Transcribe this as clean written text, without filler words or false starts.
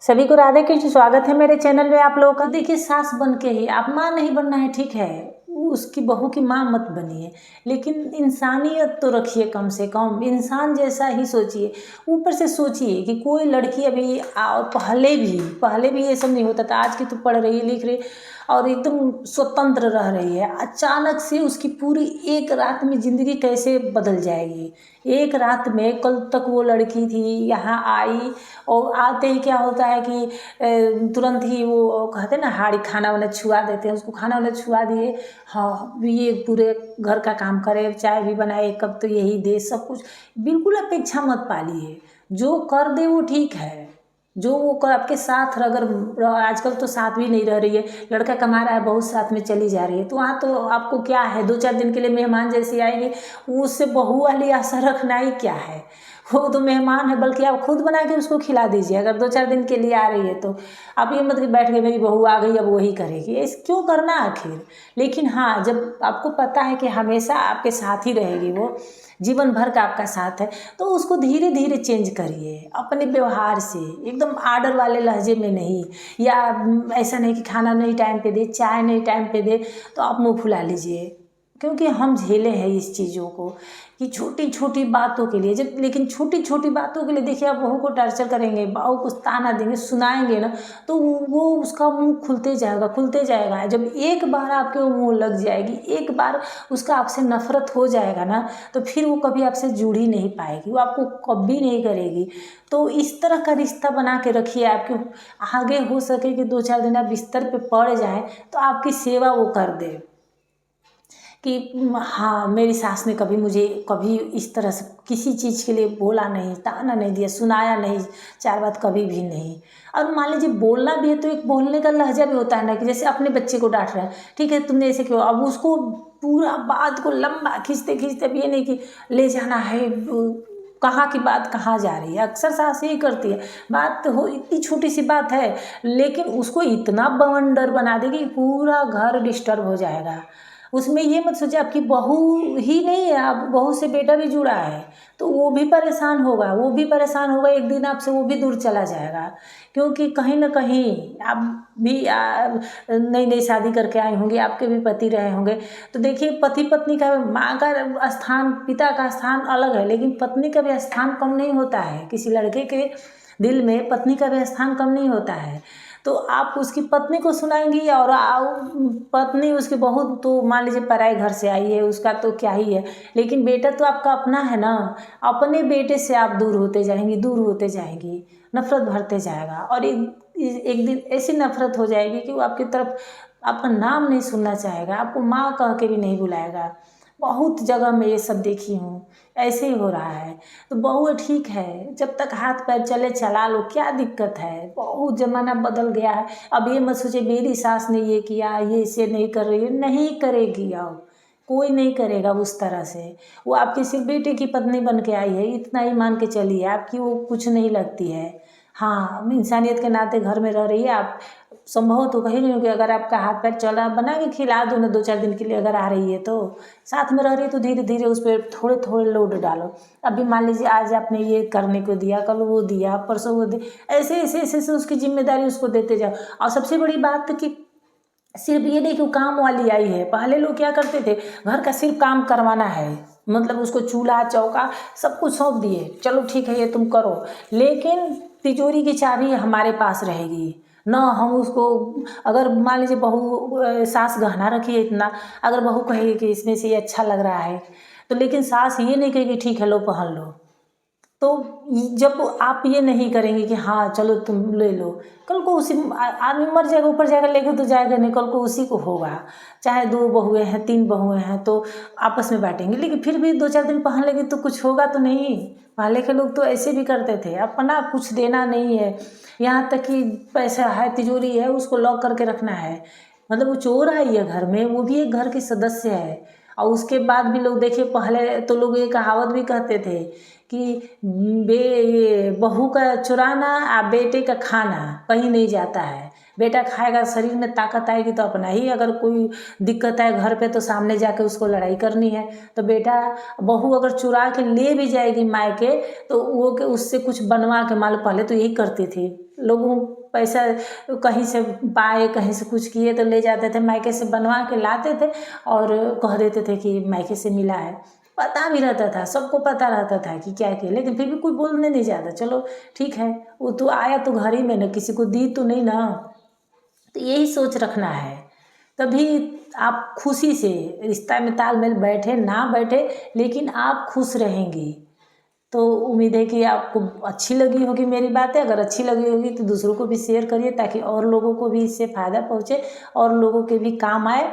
सभी को राधे कृष्ण। स्वागत है मेरे चैनल में आप लोगों का। देखिए, सास बन के ही आप माँ नहीं बनना है, ठीक है, उसकी बहू की माँ मत बनिए, लेकिन इंसानियत तो रखिए, कम से कम इंसान जैसा ही सोचिए। ऊपर से सोचिए कि कोई लड़की अभी पहले भी ये सब नहीं होता था। आज की तो पढ़ रही है, लिख रही और एकदम स्वतंत्र रह रही है, अचानक से उसकी पूरी एक रात में ज़िंदगी कैसे बदल जाएगी। एक रात में, कल तक वो लड़की थी, यहाँ आई और आते ही क्या होता है कि तुरंत ही वो कहते हैं ना, हाड़ी खाना वाना छुआ देते हैं उसको, खाना वाना छुआ दिए, हाँ ये पूरे घर का काम करे, चाय भी बनाए, कब तो यही दे, सब कुछ। बिल्कुल अपेक्षा मत पालिए, जो कर दे वो ठीक है, जो वो कर आपके साथ अगर आजकल तो साथ भी नहीं रह रही है, लड़का कमा रहा है, बहुत साथ में चली जा रही है, तो वहाँ तो आपको क्या है, 2-4 दिन के लिए मेहमान जैसे आएंगे, उससे बहू वाली आशा रखना ही क्या है। वो तो मेहमान है, बल्कि आप खुद बना के उसको खिला दीजिए। अगर 2-4 दिन के लिए आ रही है तो आप ये मत कि बैठ के मेरी बहू आ गई अब वही करेगी, ऐसे क्यों करना आखिर। लेकिन हाँ, जब आपको पता है कि हमेशा आपके साथ ही रहेगी, वो जीवन भर का आपका साथ है, तो उसको धीरे धीरे चेंज करिए अपने व्यवहार से, एकदम आर्डर वाले लहजे में नहीं, या ऐसा नहीं कि खाना नहीं टाइम पे दे, चाय नहीं टाइम पे दे तो आप मुँह फुला लीजिए। क्योंकि हम झेले हैं इस चीज़ों को कि छोटी छोटी बातों के लिए, जब लेकिन छोटी छोटी बातों के लिए देखिए आप बहू को टॉर्चर करेंगे, बहू को ताना देंगे, सुनाएंगे ना, तो वो उसका मुंह खुलते जाएगा। जब एक बार आपके मुंह लग जाएगी, एक बार उसका आपसे नफरत हो जाएगा ना, तो फिर वो कभी आपसे जुड़ ही नहीं पाएगी, वो आपको कभी नहीं करेगी। तो इस तरह का रिश्ता बना के रखिए, आपके आगे हो सके कि 2-4 दिन आप बिस्तर पे पड़ जाएं तो आपकी सेवा वो कर दे कि हाँ, मेरी सास ने कभी मुझे कभी इस तरह से किसी चीज़ के लिए बोला नहीं, ताना नहीं दिया, सुनाया नहीं, 4 बात कभी भी नहीं। और मान लीजिए बोलना भी है तो एक बोलने का लहजा भी होता है ना, कि जैसे अपने बच्चे को डांट रहे हैं, ठीक है तुमने ऐसे क्यों, अब उसको पूरा बात को लंबा खींचते खींचते, अब ये नहीं कि ले जाना है, कहाँ की बात कहाँ जा रही है। अक्सर सास यही करती है, बात हो इतनी छोटी सी बात है लेकिन उसको इतना बवंडर बना देगी कि पूरा घर डिस्टर्ब हो जाएगा। उसमें ये मत सोचिए आपकी बहू ही नहीं है, आप बहू से बेटा भी जुड़ा है, तो वो भी परेशान होगा, एक दिन आपसे वो भी दूर चला जाएगा। क्योंकि कहीं ना कहीं आप भी नई नई शादी करके आई होंगी, आपके भी पति रहे होंगे, तो देखिए पति पत्नी का, माँ का स्थान, पिता का स्थान अलग है, लेकिन पत्नी का भी स्थान कम नहीं होता है। किसी लड़के के दिल में पत्नी का भी स्थान कम नहीं होता है। तो आप उसकी पत्नी को सुनाएंगी, और पत्नी उसकी बहू तो मान लीजिए पराए घर से आई है, उसका तो क्या ही है, लेकिन बेटा तो आपका अपना है ना। अपने बेटे से आप दूर होते जाएंगी, नफरत भरते जाएगा, और एक दिन ऐसी नफरत हो जाएगी कि वो आपकी तरफ आपका नाम नहीं सुनना चाहेगा, आपको माँ कह के भी नहीं बुलाएगा। बहुत जगह मैं ये सब देखी हूँ, ऐसे ही हो रहा है। तो बहू ठीक है, जब तक हाथ पैर चले चला लो, क्या दिक्कत है। बहुत ज़माना बदल गया है। अब ये मत सोचिए मेरी सास ने ये किया, ये इसे नहीं कर रही है, नहीं करेगी। अब कोई नहीं करेगा उस तरह से। वो आपकी सिर्फ बेटे की पत्नी बन के आई है, इतना ही मान के चलिए, आपकी वो कुछ नहीं लगती है। हाँ, इंसानियत के नाते घर में रह रही है। आप संभव तो कहीं नहीं हो कि अगर आपका हाथ पैर चला, बना के खिला दो ना 2-4 दिन के लिए, अगर आ रही है तो साथ में रह रही है, तो धीरे धीरे उस पर थोड़े थोड़े लोड डालो। अभी मान लीजिए आज आपने ये करने को दिया, कल वो दिया, परसों वो दिया, ऐसे ऐसे ऐसे ऐसे उसकी जिम्मेदारी उसको देते जाओ। और सबसे बड़ी बात कि सिर्फ ये नहीं कि काम वाली आई है, पहले लोग क्या करते थे, घर का सिर्फ काम करवाना है, मतलब उसको चूल्हा चौका सब कुछ सौंप दिए, चलो ठीक है ये तुम करो, लेकिन तिजोरी की चाबी हमारे पास रहेगी ना। हम उसको, अगर मान लीजिए बहू, सास गहना रखी है इतना, अगर बहू कहेगी कि इसमें से ये अच्छा लग रहा है, तो लेकिन सास ये नहीं कहेगी ठीक है लो पहन लो। तो जब आप ये नहीं करेंगे कि हाँ चलो तुम ले लो, कल को उसी आदमी मर जाएगा, ऊपर जाएगा, लेके तो जाएगा नहीं, कल को उसी को होगा। चाहे 2 बहुएं हैं, 3 बहुएं हैं, तो आपस में बांटेंगे, लेकिन फिर भी 2-4 दिन पहन लेंगे तो कुछ होगा तो नहीं। पहले के लोग तो ऐसे भी करते थे, अपना कुछ देना नहीं है, यहाँ तक कि पैसा है, तिजोरी है, उसको लॉक करके रखना है। मतलब वो चोर आई है घर में, वो भी एक घर के सदस्य है। और उसके बाद भी लोग देखिए, पहले तो लोग ये कहावत भी कहते थे कि ये बहू का चुराना बेटे का खाना कहीं नहीं जाता है। बेटा खाएगा, शरीर में ताकत आएगी तो अपना ही, अगर कोई दिक्कत है घर पे तो सामने जाके उसको लड़ाई करनी है। तो बेटा बहू अगर चुरा के ले भी जाएगी मायके तो वो के उससे कुछ बनवा के, मान लो पहले तो यही करती थी लोगों, पैसा कहीं से पाए कहीं से कुछ किए तो ले जाते थे, मायके से बनवा के लाते थे और कह देते थे कि मायके से मिला है। पता भी रहता था, सबको पता रहता था कि क्या किया, लेकिन फिर भी कोई बोलने नहीं जाता, चलो ठीक है वो तो आया तो घर ही में ना, किसी को दी तो नहीं ना। तो यही सोच रखना है, तभी आप खुशी से रिश्ता में तालमेल बैठे ना बैठे लेकिन आप खुश रहेंगी। तो उम्मीद है कि आपको अच्छी लगी होगी मेरी बातें। अगर अच्छी लगी होगी तो दूसरों को भी शेयर करिए ताकि और लोगों को भी इससे फ़ायदा पहुँचे और लोगों के भी काम आए।